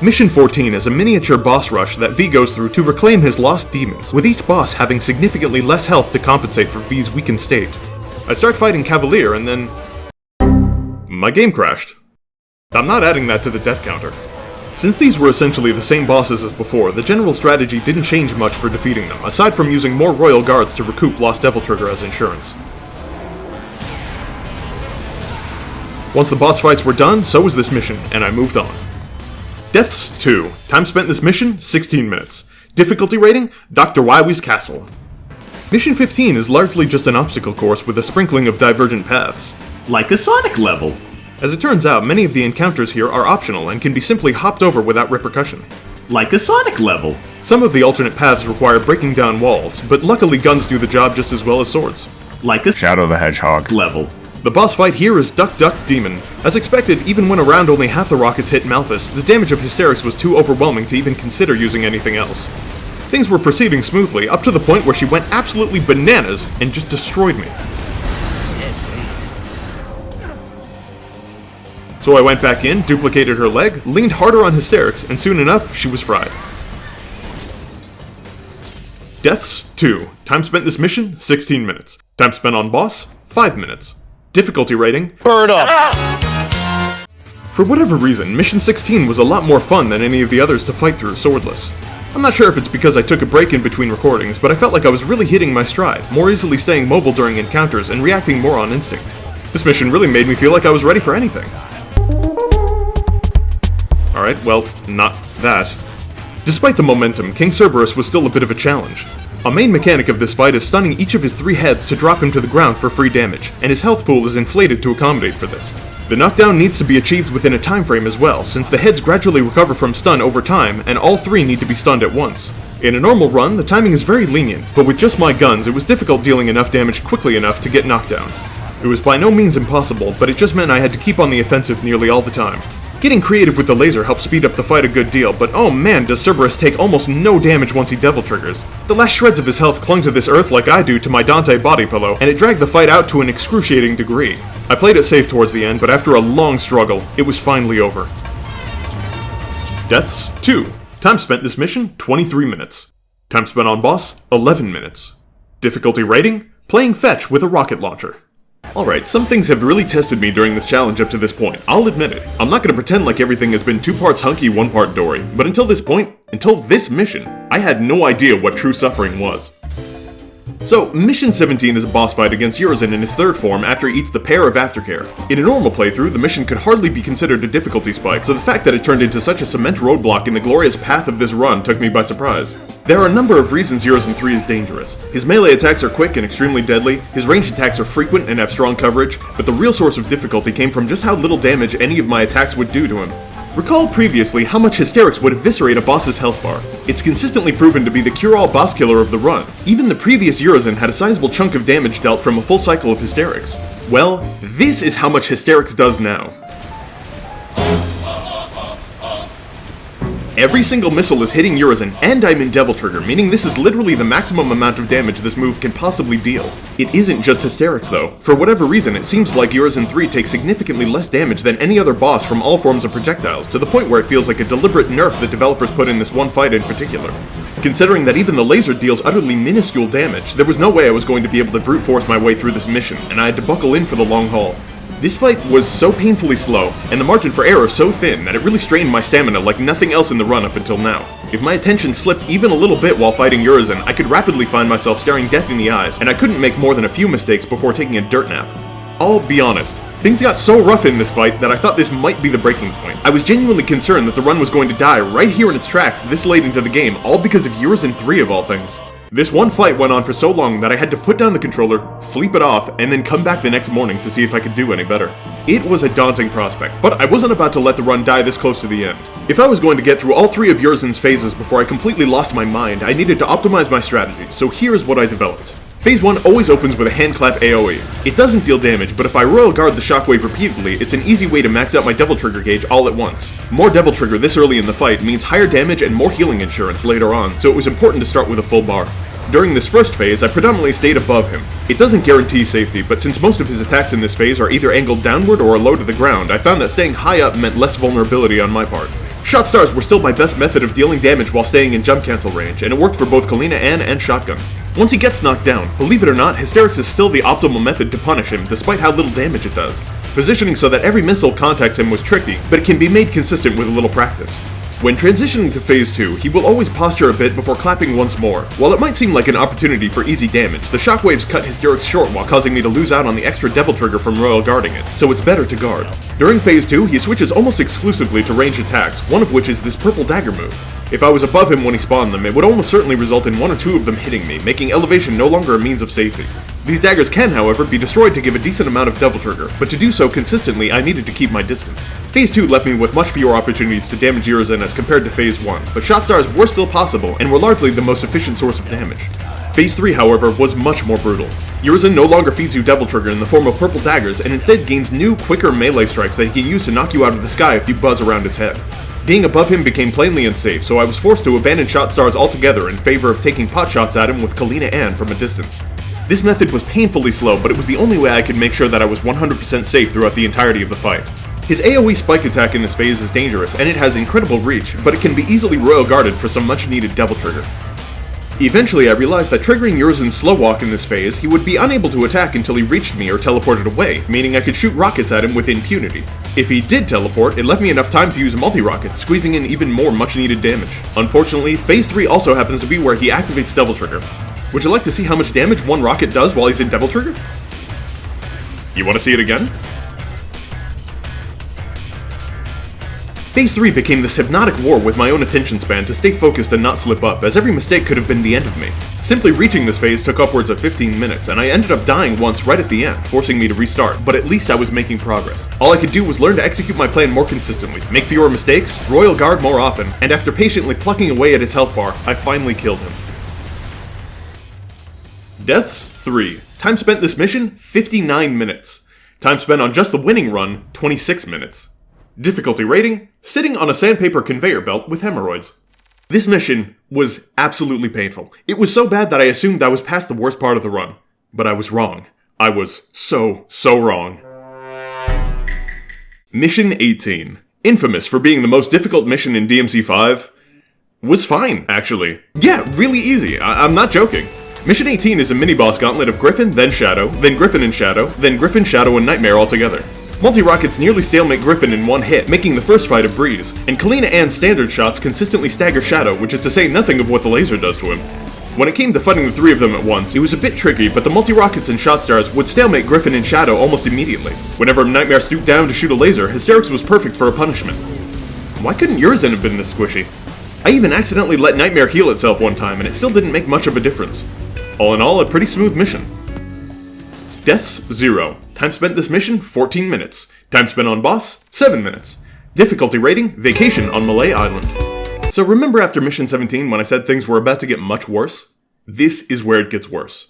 Mission 14 is a miniature boss rush that V goes through to reclaim his lost demons, with each boss having significantly less health to compensate for V's weakened state. I start fighting Cavalier and then... my game crashed. I'm not adding that to the death counter. Since these were essentially the same bosses as before, the general strategy didn't change much for defeating them, aside from using more Royal Guards to recoup lost Devil Trigger as insurance. Once the boss fights were done, so was this mission, and I moved on. Deaths 2. Time spent in this mission, 16 minutes. Difficulty rating, Dr. Wywie's Castle. Mission 15 is largely just an obstacle course with a sprinkling of divergent paths. Like a Sonic level. As it turns out, many of the encounters here are optional and can be simply hopped over without repercussion. Like a Sonic level. Some of the alternate paths require breaking down walls, but luckily guns do the job just as well as swords. Like a Shadow the Hedgehog level. The boss fight here is Duck Duck Demon. As expected, even when around only half the rockets hit Malthus, the damage of Hysterics was too overwhelming to even consider using anything else. Things were proceeding smoothly, up to the point where she went absolutely bananas and just destroyed me. So I went back in, duplicated her leg, leaned harder on Hysterics, and soon enough, she was fried. Deaths 2. Time spent this mission, 16 minutes. Time spent on boss, 5 minutes. Difficulty rating, Bird up! For whatever reason, Mission 16 was a lot more fun than any of the others to fight through swordless. I'm not sure if it's because I took a break in between recordings, but I felt like I was really hitting my stride, more easily staying mobile during encounters and reacting more on instinct. This mission really made me feel like I was ready for anything. Alright, well, not that. Despite the momentum, King Cerberus was still a bit of a challenge. A main mechanic of this fight is stunning each of his 3 heads to drop him to the ground for free damage, and his health pool is inflated to accommodate for this. The knockdown needs to be achieved within a time frame as well, since the heads gradually recover from stun over time, and all 3 need to be stunned at once. In a normal run, the timing is very lenient, but with just my guns, it was difficult dealing enough damage quickly enough to get knocked down. It was by no means impossible, but it just meant I had to keep on the offensive nearly all the time. Getting creative with the laser helped speed up the fight a good deal, but oh man, does Cerberus take almost no damage once he Devil Triggers. The last shreds of his health clung to this earth like I do to my Dante body pillow, and it dragged the fight out to an excruciating degree. I played it safe towards the end, but after a long struggle, it was finally over. Deaths 2. Time spent this mission, 23 minutes. Time spent on boss, 11 minutes. Difficulty rating, playing fetch with a rocket launcher. Alright, some things have really tested me during this challenge up to this point, I'll admit it. I'm not gonna pretend like everything has been 2 parts hunky, 1 part Dory, but until this point, until this mission, I had no idea what true suffering was. So, Mission 17 is a boss fight against Urizen in his 3rd form after he eats the Pear of Aftercare. In a normal playthrough, the mission could hardly be considered a difficulty spike, so the fact that it turned into such a cement roadblock in the glorious path of this run took me by surprise. There are a number of reasons Urizen 3 is dangerous. His melee attacks are quick and extremely deadly, his ranged attacks are frequent and have strong coverage, but the real source of difficulty came from just how little damage any of my attacks would do to him. Recall previously how much Hysterics would eviscerate a boss's health bar. It's consistently proven to be the cure-all boss killer of the run. Even the previous Urizen had a sizable chunk of damage dealt from a full cycle of Hysterics. Well, this is how much Hysterics does now. Every single missile is hitting Urizen, and I'm in Devil Trigger, meaning this is literally the maximum amount of damage this move can possibly deal. It isn't just Hysterics though. For whatever reason, it seems like Urizen 3 takes significantly less damage than any other boss from all forms of projectiles, to the point where it feels like a deliberate nerf the developers put in this one fight in particular. Considering that even the laser deals utterly minuscule damage, there was no way I was going to be able to brute force my way through this mission, and I had to buckle in for the long haul. This fight was so painfully slow, and the margin for error so thin that it really strained my stamina like nothing else in the run up until now. If my attention slipped even a little bit while fighting Urizen, I could rapidly find myself staring death in the eyes, and I couldn't make more than a few mistakes before taking a dirt nap. I'll be honest, things got so rough in this fight that I thought this might be the breaking point. I was genuinely concerned that the run was going to die right here in its tracks this late into the game, all because of Urizen 3 of all things. This one fight went on for so long that I had to put down the controller, sleep it off, and then come back the next morning to see if I could do any better. It was a daunting prospect, but I wasn't about to let the run die this close to the end. If I was going to get through all 3 of Urizen's phases before I completely lost my mind, I needed to optimize my strategy, so here's what I developed. Phase 1 always opens with a hand clap AoE. It doesn't deal damage, but if I Royal Guard the shockwave repeatedly, it's an easy way to max out my Devil Trigger gauge all at once. More Devil Trigger this early in the fight means higher damage and more healing insurance later on, so it was important to start with a full bar. During this first phase, I predominantly stayed above him. It doesn't guarantee safety, but since most of his attacks in this phase are either angled downward or low to the ground, I found that staying high up meant less vulnerability on my part. Shot stars were still my best method of dealing damage while staying in jump cancel range, and it worked for both Kalina Ann and Shotgun. Once he gets knocked down, believe it or not, Hysterics is still the optimal method to punish him, despite how little damage it does. Positioning so that every missile contacts him was tricky, but it can be made consistent with a little practice. When transitioning to Phase 2, he will always posture a bit before clapping once more. While it might seem like an opportunity for easy damage, the shockwaves cut Hysterics short while causing me to lose out on the extra Devil Trigger from Royal Guarding it, so it's better to guard. During Phase 2, he switches almost exclusively to ranged attacks, one of which is this purple dagger move. If I was above him when he spawned them, it would almost certainly result in one or two of them hitting me, making elevation no longer a means of safety. These daggers can, however, be destroyed to give a decent amount of Devil Trigger, but to do so consistently, I needed to keep my distance. Phase 2 left me with much fewer opportunities to damage Urizen as compared to Phase 1, but shot stars were still possible and were largely the most efficient source of damage. Phase 3, however, was much more brutal. Urizen no longer feeds you Devil Trigger in the form of purple daggers and instead gains new, quicker melee strikes that he can use to knock you out of the sky if you buzz around his head. Being above him became plainly unsafe, so I was forced to abandon shot stars altogether in favor of taking pot shots at him with Kalina Ann from a distance. This method was painfully slow, but it was the only way I could make sure that I was 100% safe throughout the entirety of the fight. His AoE spike attack in this phase is dangerous, and it has incredible reach, but it can be easily Royal Guarded for some much needed Devil Trigger. Eventually, I realized that triggering Urizen's slow walk in this phase, he would be unable to attack until he reached me or teleported away, meaning I could shoot rockets at him with impunity. If he did teleport, it left me enough time to use multi-rockets, squeezing in even more much-needed damage. Unfortunately, Phase 3 also happens to be where he activates Devil Trigger. Would you like to see how much damage one rocket does while he's in Devil Trigger? You want to see it again? Phase 3 became this hypnotic war with my own attention span to stay focused and not slip up, as every mistake could have been the end of me. Simply reaching this phase took upwards of 15 minutes, and I ended up dying once right at the end, forcing me to restart, but at least I was making progress. All I could do was learn to execute my plan more consistently, make fewer mistakes, Royal Guard more often, and after patiently plucking away at his health bar, I finally killed him. Deaths 3. Time spent this mission, 59 minutes. Time spent on just the winning run, 26 minutes. Difficulty rating, sitting on a sandpaper conveyor belt with hemorrhoids. This mission was absolutely painful. It was so bad that I assumed I was past the worst part of the run. But I was wrong. I was so wrong. Mission 18. Infamous for being the most difficult mission in DMC5. Was fine, actually. Yeah, really easy. I'm not joking. Mission 18 is a mini-boss gauntlet of Griffin, then Shadow, then Griffin and Shadow, then Griffin, Shadow, and Nightmare all together. Multi-rockets nearly stalemate Griffin in one hit, making the first fight a breeze, and Kalina Ann's standard shots consistently stagger Shadow, which is to say nothing of what the laser does to him. When it came to fighting the three of them at once, it was a bit tricky, but the multi-rockets and shot stars would stalemate Griffin and Shadow almost immediately. Whenever Nightmare stooped down to shoot a laser, Hysterics was perfect for a punishment. Why couldn't Urizen have been this squishy? I even accidentally let Nightmare heal itself one time, and it still didn't make much of a difference. All in all, a pretty smooth mission. Deaths 0. Time spent this mission, 14 minutes. Time spent on boss, 7 minutes. Difficulty rating, vacation on Malay Island. So remember after mission 17 when I said things were about to get much worse? This is where it gets worse.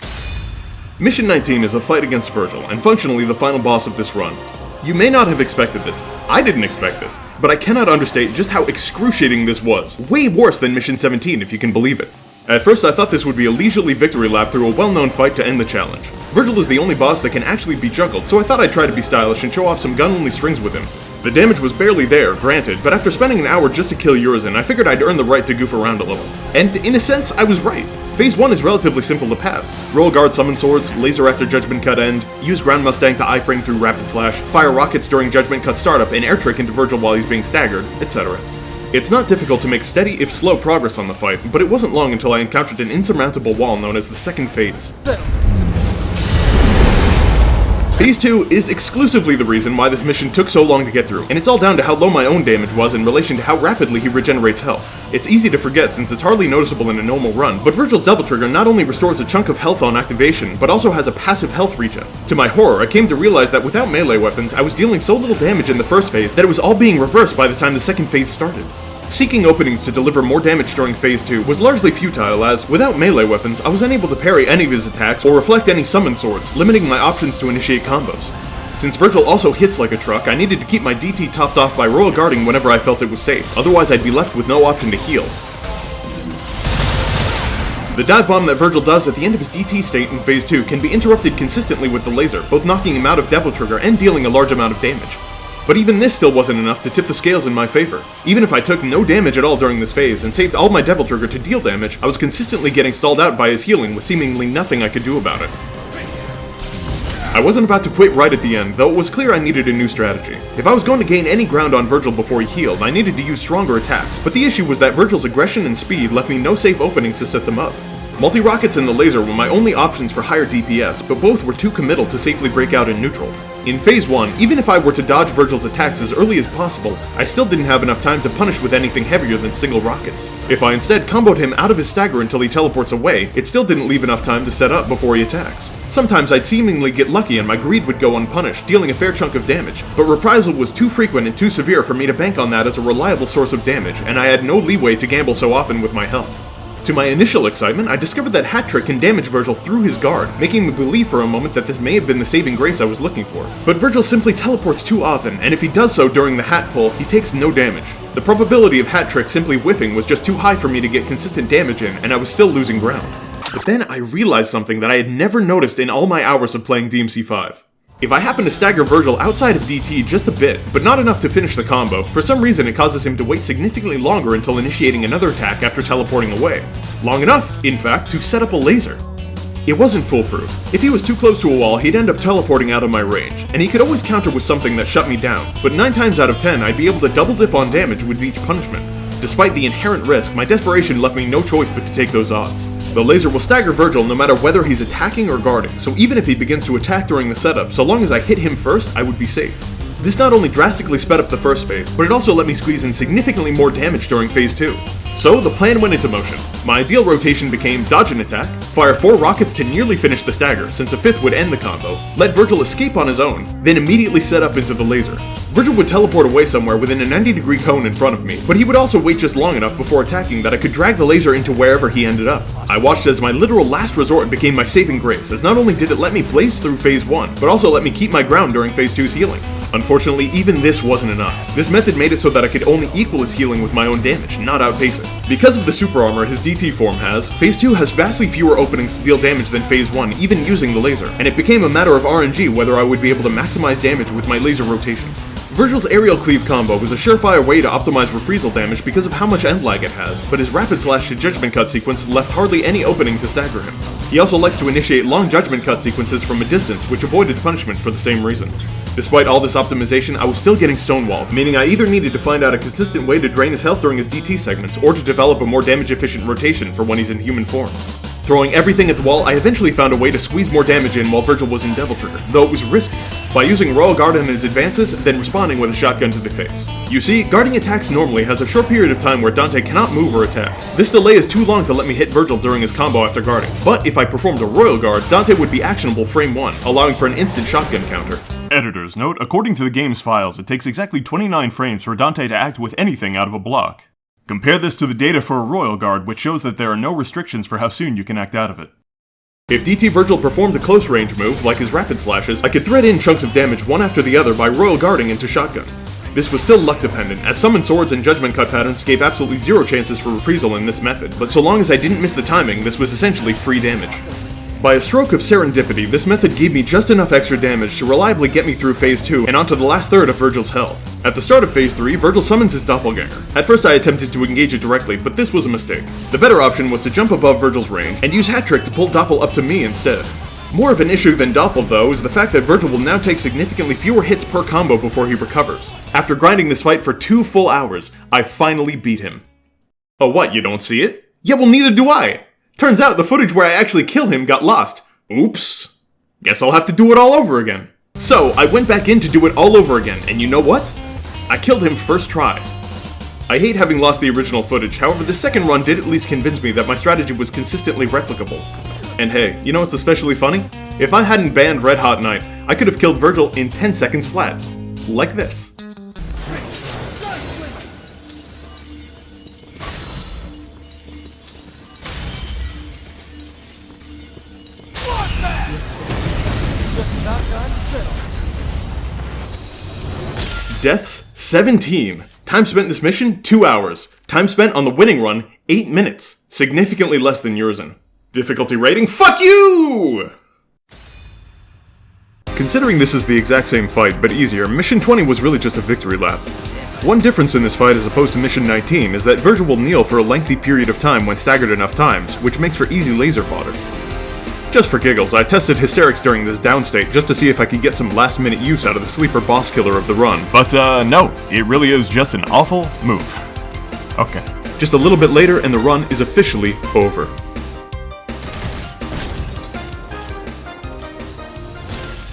Mission 19 is a fight against Virgil, and functionally the final boss of this run. You may not have expected this, I didn't expect this, but I cannot understate just how excruciating this was. Way worse than mission 17 if you can believe it. At first I thought this would be a leisurely victory lap through a well-known fight to end the challenge. Virgil is the only boss that can actually be juggled, so I thought I'd try to be stylish and show off some gun-only strings with him. The damage was barely there, granted, but after spending an hour just to kill Urizen, I figured I'd earn the right to goof around a little. And in a sense, I was right. Phase 1 is relatively simple to pass. Roll guard summon swords, laser after Judgment Cut end, use Ground Mustang to iframe through Rapid Slash, fire rockets during Judgment Cut startup, and air trick into Virgil while he's being staggered, etc. It's not difficult to make steady, if slow, progress on the fight, but it wasn't long until I encountered an insurmountable wall known as the second phase. Phase 2 is exclusively the reason why this mission took so long to get through, and it's all down to how low my own damage was in relation to how rapidly he regenerates health. It's easy to forget since it's hardly noticeable in a normal run, but Virgil's Devil Trigger not only restores a chunk of health on activation, but also has a passive health regen. To my horror, I came to realize that without melee weapons, I was dealing so little damage in the first phase that it was all being reversed by the time the second phase started. Seeking openings to deliver more damage during Phase 2 was largely futile as, without melee weapons, I was unable to parry any of his attacks or reflect any summon swords, limiting my options to initiate combos. Since Virgil also hits like a truck, I needed to keep my DT topped off by Royal Guarding whenever I felt it was safe, otherwise I'd be left with no option to heal. The dive bomb that Virgil does at the end of his DT state in Phase 2 can be interrupted consistently with the laser, both knocking him out of Devil Trigger and dealing a large amount of damage. But even this still wasn't enough to tip the scales in my favor. Even if I took no damage at all during this phase and saved all my Devil Trigger to deal damage, I was consistently getting stalled out by his healing with seemingly nothing I could do about it. I wasn't about to quit right at the end, though it was clear I needed a new strategy. If I was going to gain any ground on Virgil before he healed, I needed to use stronger attacks, but the issue was that Virgil's aggression and speed left me no safe openings to set them up. Multi-rockets and the laser were my only options for higher DPS, but both were too committal to safely break out in neutral. In Phase 1, even if I were to dodge Virgil's attacks as early as possible, I still didn't have enough time to punish with anything heavier than single rockets. If I instead comboed him out of his stagger until he teleports away, it still didn't leave enough time to set up before he attacks. Sometimes I'd seemingly get lucky and my greed would go unpunished, dealing a fair chunk of damage, but reprisal was too frequent and too severe for me to bank on that as a reliable source of damage, and I had no leeway to gamble so often with my health. To my initial excitement, I discovered that Hat Trick can damage Virgil through his guard, making me believe for a moment that this may have been the saving grace I was looking for. But Virgil simply teleports too often, and if he does so during the hat pull, he takes no damage. The probability of Hat Trick simply whiffing was just too high for me to get consistent damage in, and I was still losing ground. But then I realized something that I had never noticed in all my hours of playing DMC5. If I happen to stagger Virgil outside of DT just a bit, but not enough to finish the combo, for some reason it causes him to wait significantly longer until initiating another attack after teleporting away. Long enough, in fact, to set up a laser. It wasn't foolproof. If he was too close to a wall, he'd end up teleporting out of my range, and he could always counter with something that shut me down, but 9 times out of 10 I'd be able to double dip on damage with each punishment. Despite the inherent risk, my desperation left me no choice but to take those odds. The laser will stagger Virgil no matter whether he's attacking or guarding, so even if he begins to attack during the setup, so long as I hit him first, I would be safe. This not only drastically sped up the first phase, but it also let me squeeze in significantly more damage during Phase 2. So the plan went into motion. My ideal rotation became dodge an attack, fire 4 rockets to nearly finish the stagger, since a 5th would end the combo, let Virgil escape on his own, then immediately set up into the laser. Virgil would teleport away somewhere within a 90-degree cone in front of me, but he would also wait just long enough before attacking that I could drag the laser into wherever he ended up. I watched as my literal last resort became my saving grace, as not only did it let me blaze through Phase 1, but also let me keep my ground during Phase 2's healing. Unfortunately, even this wasn't enough. This method made it so that I could only equal his healing with my own damage, not outpace it. Because of the super armor his DT form has, Phase 2 has vastly fewer openings to deal damage than Phase 1, even using the laser, and it became a matter of RNG whether I would be able to maximize damage with my laser rotation. Virgil's aerial cleave combo was a surefire way to optimize reprisal damage because of how much end lag it has, but his rapid slash to judgment cut sequence left hardly any opening to stagger him. He also likes to initiate long judgment cut sequences from a distance, which avoided punishment for the same reason. Despite all this optimization, I was still getting stonewalled, meaning I either needed to find out a consistent way to drain his health during his DT segments, or to develop a more damage-efficient rotation for when he's in human form. Throwing everything at the wall, I eventually found a way to squeeze more damage in while Virgil was in Devil Trigger, though it was risky, by using Royal Guard on his advances, then responding with a shotgun to the face. You see, guarding attacks normally has a short period of time where Dante cannot move or attack. This delay is too long to let me hit Virgil during his combo after guarding, but if I performed a Royal Guard, Dante would be actionable frame 1, allowing for an instant shotgun counter. Editor's note, according to the game's files, it takes exactly 29 frames for Dante to act with anything out of a block. Compare this to the data for a Royal Guard, which shows that there are no restrictions for how soon you can act out of it. If DT Virgil performed a close range move, like his rapid slashes, I could thread in chunks of damage one after the other by Royal Guarding into shotgun. This was still luck dependent, as summon swords and judgment cut patterns gave absolutely zero chances for reprisal in this method, but so long as I didn't miss the timing, this was essentially free damage. By a stroke of serendipity, this method gave me just enough extra damage to reliably get me through Phase 2 and onto the last third of Virgil's health. At the start of Phase 3, Virgil summons his doppelganger. At first I attempted to engage it directly, but this was a mistake. The better option was to jump above Virgil's range and use Hat Trick to pull Doppel up to me instead. More of an issue than Doppel, though, is the fact that Virgil will now take significantly fewer hits per combo before he recovers. After grinding this fight for 2 full hours, I finally beat him. Oh what, you don't see it? Yeah, well neither do I! Turns out the footage where I actually kill him got lost. Oops. Guess I'll have to do it all over again. So, I went back in to do it all over again, and you know what? I killed him first try. I hate having lost the original footage, however the second run did at least convince me that my strategy was consistently replicable. And hey, you know what's especially funny? If I hadn't banned Red Hot Night, I could have killed Virgil in 10 seconds flat. Like this. shotgun fiddle. Deaths, 17. Time spent in this mission, 2 hours. Time spent on the winning run, 8 minutes. Significantly less than Yurzen. Difficulty rating, fuck you! Considering this is the exact same fight, but easier, Mission 20 was really just a victory lap. One difference in this fight as opposed to Mission 19 is that Virgil will kneel for a lengthy period of time when staggered enough times, which makes for easy laser fodder. Just for giggles, I tested hysterics during this downstate just to see if I could get some last-minute use out of the sleeper boss killer of the run. But no, it really is just an awful move. Okay. Just a little bit later and the run is officially over.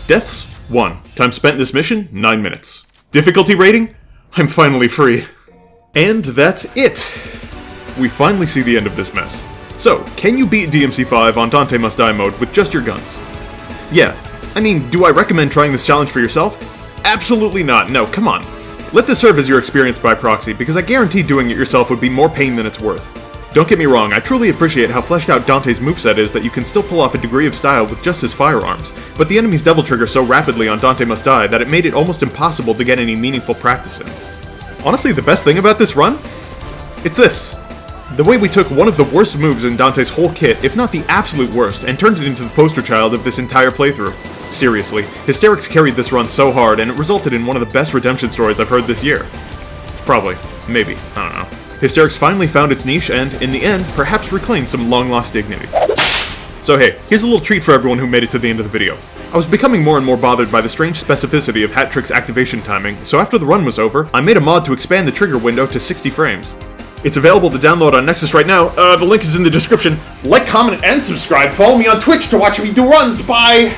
Deaths, 1. Time spent in this mission, 9 minutes. Difficulty rating? I'm finally free. And that's it! We finally see the end of this mess. So, can you beat DMC5 on Dante Must Die mode with just your guns? Yeah, I mean, do I recommend trying this challenge for yourself? Absolutely not, no, come on. Let this serve as your experience by proxy, because I guarantee doing it yourself would be more pain than it's worth. Don't get me wrong, I truly appreciate how fleshed out Dante's moveset is that you can still pull off a degree of style with just his firearms, but the enemy's devil trigger so rapidly on Dante Must Die that it made it almost impossible to get any meaningful practice in. Honestly, the best thing about this run? It's this. The way we took one of the worst moves in Dante's whole kit, if not the absolute worst, and turned it into the poster child of this entire playthrough. Seriously, Hysterics carried this run so hard, and it resulted in one of the best redemption stories I've heard this year. Probably. Maybe. I don't know. Hysterics finally found its niche and, in the end, perhaps reclaimed some long-lost dignity. So hey, here's a little treat for everyone who made it to the end of the video. I was becoming more and more bothered by the strange specificity of Hat-Trick's activation timing, so after the run was over, I made a mod to expand the trigger window to 60 frames. It's available to download on Nexus right now. The link is in the description. Like, comment, and subscribe. Follow me on Twitch to watch me do runs. Bye!